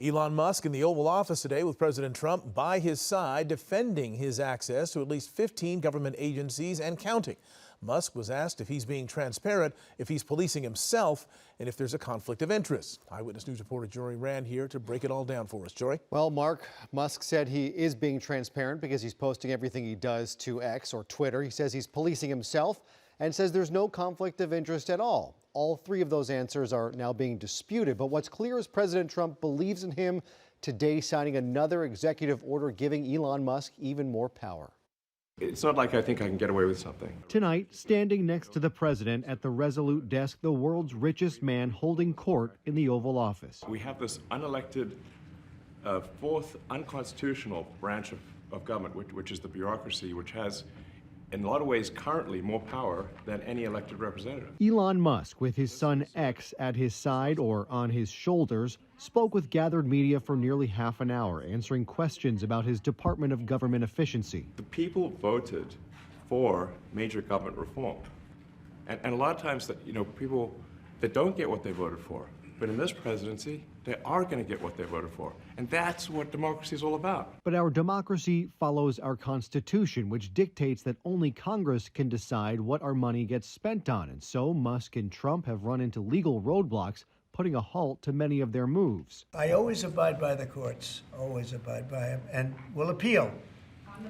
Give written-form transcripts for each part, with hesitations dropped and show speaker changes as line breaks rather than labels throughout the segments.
Elon Musk in the Oval Office today with President Trump by his side, defending his access to at least 15 government agencies and counting. Musk was asked if he's being transparent, if he's policing himself, and if there's a conflict of interest. Eyewitness News reporter Jory Rand here to break it all down for us. Jory?
Well, Mark, Musk said he is being transparent because he's posting everything he does to X or Twitter. He says he's policing himself and says there's no conflict of interest at all. All three of those answers are now being disputed. But what's clear is President Trump believes in him, today signing another executive order giving Elon Musk even more power.
It's not like I think I can get away with something.
Tonight, standing next to the president at the Resolute desk, the world's richest man holding court in the Oval Office.
We have this unelected, fourth unconstitutional branch of government, which is the bureaucracy, which has, in a lot of ways, currently more power than any elected representative.
Elon Musk, with his son X at his side or on his shoulders, spoke with gathered media for nearly half an hour, answering questions about his Department of Government efficiency.
The people voted for major government reform. And a lot of times that, people that don't get what they voted for. But in this presidency, they are going to get what they voted for. And that's what democracy is all about.
But our democracy follows our Constitution, which dictates that only Congress can decide what our money gets spent on. And so Musk and Trump have run into legal roadblocks, putting a halt to many of their moves.
I always abide by the courts, always abide by them, and will appeal.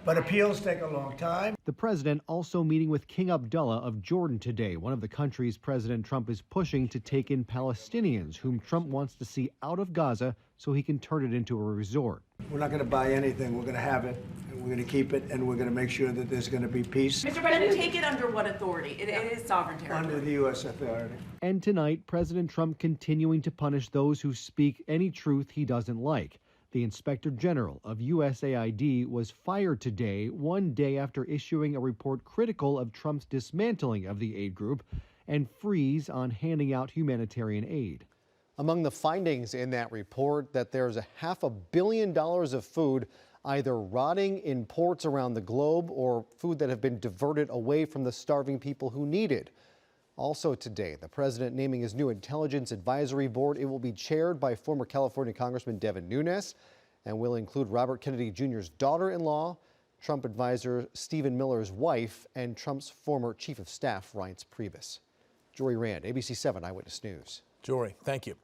But appeals take a long time.
The president also meeting with King Abdullah of Jordan today, one of the countries President Trump is pushing to take in Palestinians, whom Trump wants to see out of Gaza so he can turn it into a resort.
We're not going to buy anything. We're going to have it, and we're going to keep it, and we're going to make sure that there's going to be peace.
Mr. President, take it under what authority? It is sovereign territory.
Under the U.S. authority.
And tonight, President Trump continuing to punish those who speak any truth he doesn't like. The Inspector General of USAID was fired today, one day after issuing a report critical of Trump's dismantling of the aid group and freeze on handing out humanitarian aid. Among the findings in that report, that there's $500 million of food either rotting in ports around the globe or food that have been diverted away from the starving people who need it. Also today, the president naming his new Intelligence Advisory Board. It will be chaired by former California Congressman Devin Nunes and will include Robert Kennedy Jr.'s daughter-in-law, Trump advisor Stephen Miller's wife, and Trump's former chief of staff, Reince Priebus. Jory Rand, ABC 7 Eyewitness News.
Jory, thank you.